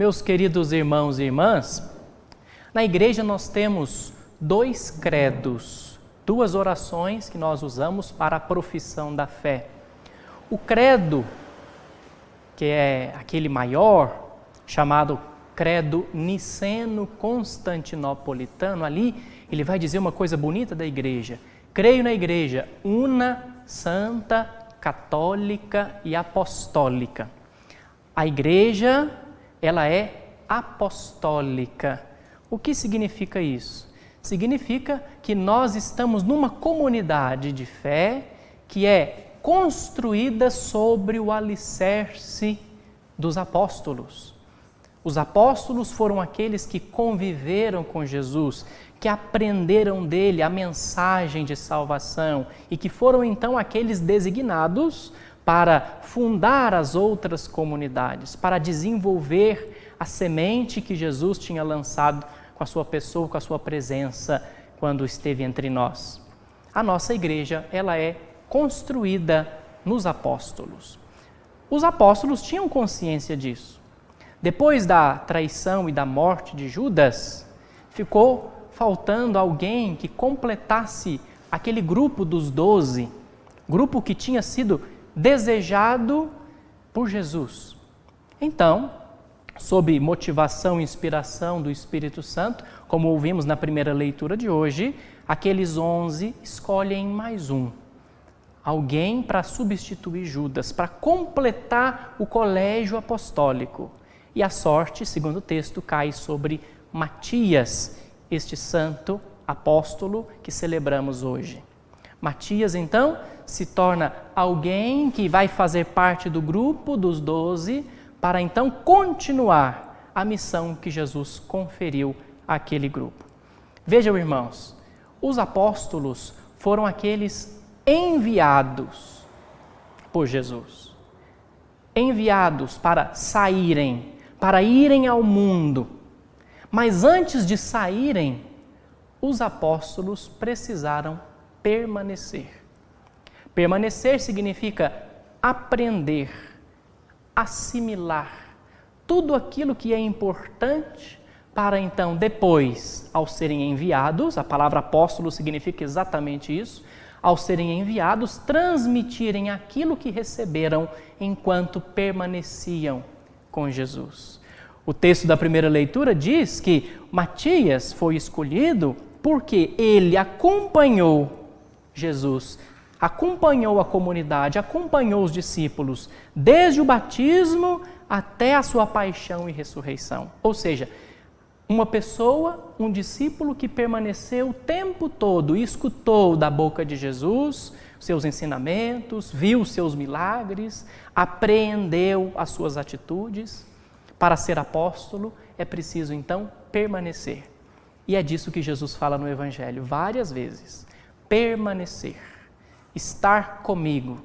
Meus queridos irmãos e irmãs, na igreja nós temos 2 credos, 2 orações que nós usamos para a profissão da fé. O credo, que é aquele maior, chamado credo niceno-constantinopolitano, ali ele vai dizer uma coisa bonita da igreja. Creio na igreja una, santa, católica e apostólica. A igreja, ela é apostólica. O que significa isso? Significa que nós estamos numa comunidade de fé que é construída sobre o alicerce dos apóstolos. Os apóstolos foram aqueles que conviveram com Jesus, que aprenderam dele a mensagem de salvação e que foram então aqueles designados para fundar as outras comunidades, para desenvolver a semente que Jesus tinha lançado com a sua pessoa, com a sua presença quando esteve entre nós. A nossa igreja, ela é construída nos apóstolos. Os apóstolos tinham consciência disso. Depois da traição e da morte de Judas, ficou faltando alguém que completasse aquele grupo dos 12, grupo que tinha sido desejado por Jesus. Então, sob motivação e inspiração do Espírito Santo, como ouvimos na primeira leitura de hoje, aqueles 11 escolhem mais um. Alguém para substituir Judas, para completar o colégio apostólico. E a sorte, segundo o texto, cai sobre Matias, este santo apóstolo que celebramos hoje. Matias, então, se torna alguém que vai fazer parte do grupo dos 12 para, então, continuar a missão que Jesus conferiu àquele grupo. Vejam, irmãos, os apóstolos foram aqueles enviados por Jesus. Enviados para saírem, para irem ao mundo. Mas antes de saírem, os apóstolos precisaram permanecer. Permanecer significa aprender, assimilar tudo aquilo que é importante para então depois, ao serem enviados, a palavra apóstolo significa exatamente isso, ao serem enviados, transmitirem aquilo que receberam enquanto permaneciam com Jesus. O texto da primeira leitura diz que Matias foi escolhido porque ele acompanhou Jesus, acompanhou a comunidade, acompanhou os discípulos, desde o batismo até a sua paixão e ressurreição. Ou seja, uma pessoa, um discípulo que permaneceu o tempo todo e escutou da boca de Jesus seus ensinamentos, viu seus milagres, apreendeu as suas atitudes. Para ser apóstolo, é preciso então permanecer. E é disso que Jesus fala no Evangelho várias vezes. Permanecer, estar comigo,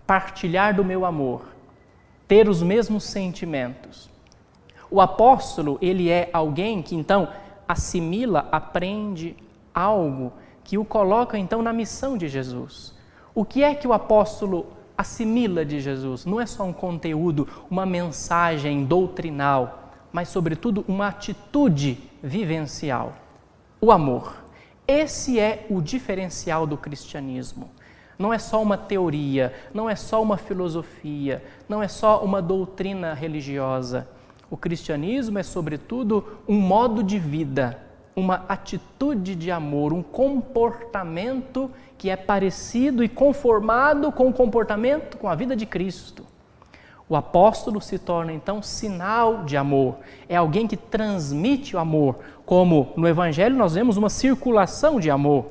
partilhar do meu amor, ter os mesmos sentimentos. O apóstolo, ele é alguém que então assimila, aprende algo que o coloca então na missão de Jesus. O que é que o apóstolo assimila de Jesus? Não é só um conteúdo, uma mensagem doutrinal, mas sobretudo uma atitude vivencial. O amor. Esse é o diferencial do cristianismo. Não é só uma teoria, não é só uma filosofia, não é só uma doutrina religiosa. O cristianismo é, sobretudo, um modo de vida, uma atitude de amor, um comportamento que é parecido e conformado com o comportamento, com a vida de Cristo. O apóstolo se torna, então, sinal de amor. É alguém que transmite o amor, como no Evangelho nós vemos uma circulação de amor.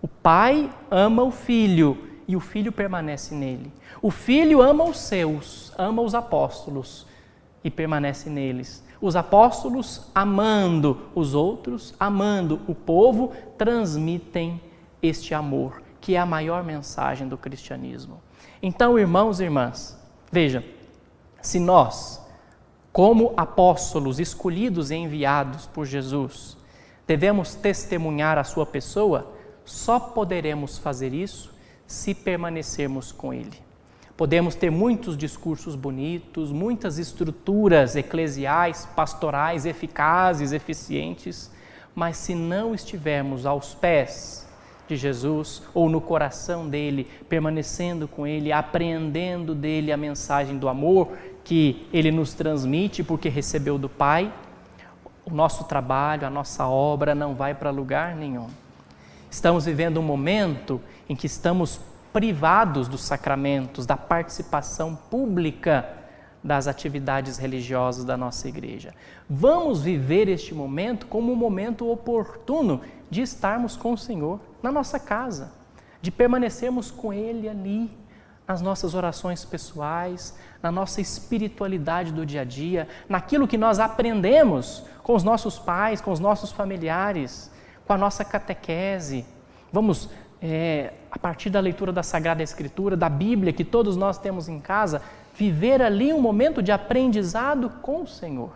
O pai ama o filho e o filho permanece nele. O filho ama os seus, ama os apóstolos e permanece neles. Os apóstolos, amando os outros, amando o povo, transmitem este amor, que é a maior mensagem do cristianismo. Então, irmãos e irmãs, vejam, se nós, como apóstolos escolhidos e enviados por Jesus, devemos testemunhar a sua pessoa, só poderemos fazer isso se permanecermos com Ele. Podemos ter muitos discursos bonitos, muitas estruturas eclesiais, pastorais, eficazes, eficientes, mas se não estivermos aos pés de Jesus ou no coração dele, permanecendo com ele, apreendendo dele a mensagem do amor que ele nos transmite porque recebeu do Pai, o nosso trabalho, a nossa obra não vai para lugar nenhum. Estamos vivendo um momento em que estamos privados dos sacramentos, da participação pública das atividades religiosas da nossa igreja. Vamos viver este momento como um momento oportuno de estarmos com o Senhor na nossa casa, de permanecermos com Ele ali, nas nossas orações pessoais, na nossa espiritualidade do dia a dia, naquilo que nós aprendemos com os nossos pais, com os nossos familiares, com a nossa catequese. Vamos, a partir da leitura da Sagrada Escritura, da Bíblia, que todos nós temos em casa, viver ali um momento de aprendizado com o Senhor.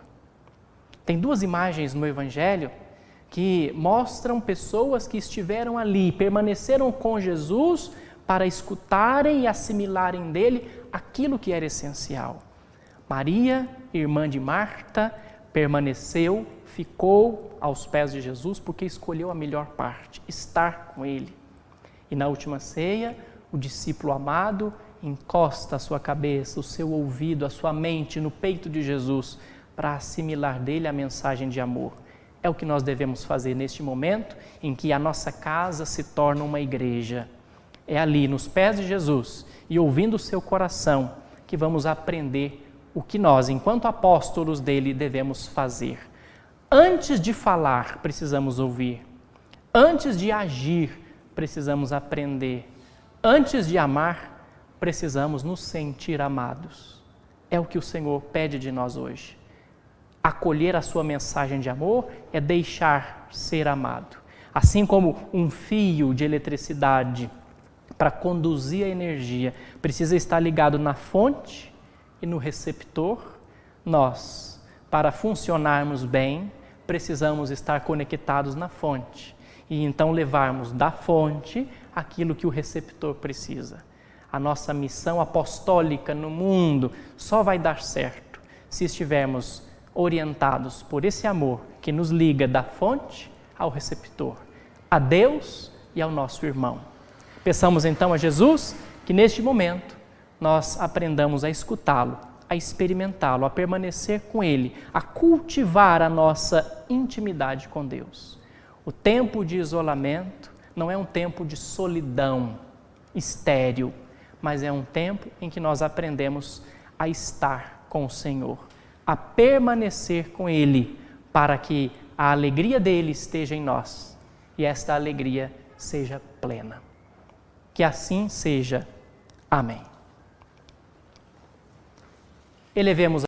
Tem duas imagens no Evangelho que mostram pessoas que estiveram ali, permaneceram com Jesus para escutarem e assimilarem dele aquilo que era essencial. Maria, irmã de Marta, permaneceu, ficou aos pés de Jesus porque escolheu a melhor parte, estar com ele. E na última ceia, o discípulo amado encosta a sua cabeça, o seu ouvido, a sua mente no peito de Jesus para assimilar dele a mensagem de amor. É o que nós devemos fazer neste momento em que a nossa casa se torna uma igreja. É ali, nos pés de Jesus e ouvindo o seu coração, que vamos aprender o que nós, enquanto apóstolos dele, devemos fazer. Antes de falar, precisamos ouvir. Antes de agir, precisamos aprender. Antes de amar, precisamos nos sentir amados. É o que o Senhor pede de nós hoje. Acolher a sua mensagem de amor é deixar ser amado. Assim como um fio de eletricidade, para conduzir a energia, precisa estar ligado na fonte e no receptor, nós, para funcionarmos bem, precisamos estar conectados na fonte e então levarmos da fonte aquilo que o receptor precisa. A nossa missão apostólica no mundo só vai dar certo se estivermos orientados por esse amor que nos liga da fonte ao receptor, a Deus e ao nosso irmão. Peçamos então a Jesus que neste momento nós aprendamos a escutá-lo, a experimentá-lo, a permanecer com Ele, a cultivar a nossa intimidade com Deus. O tempo de isolamento não é um tempo de solidão estéril, mas é um tempo em que nós aprendemos a estar com o Senhor, a permanecer com Ele, para que a alegria dele esteja em nós e esta alegria seja plena. Que assim seja. Amém. Elevemos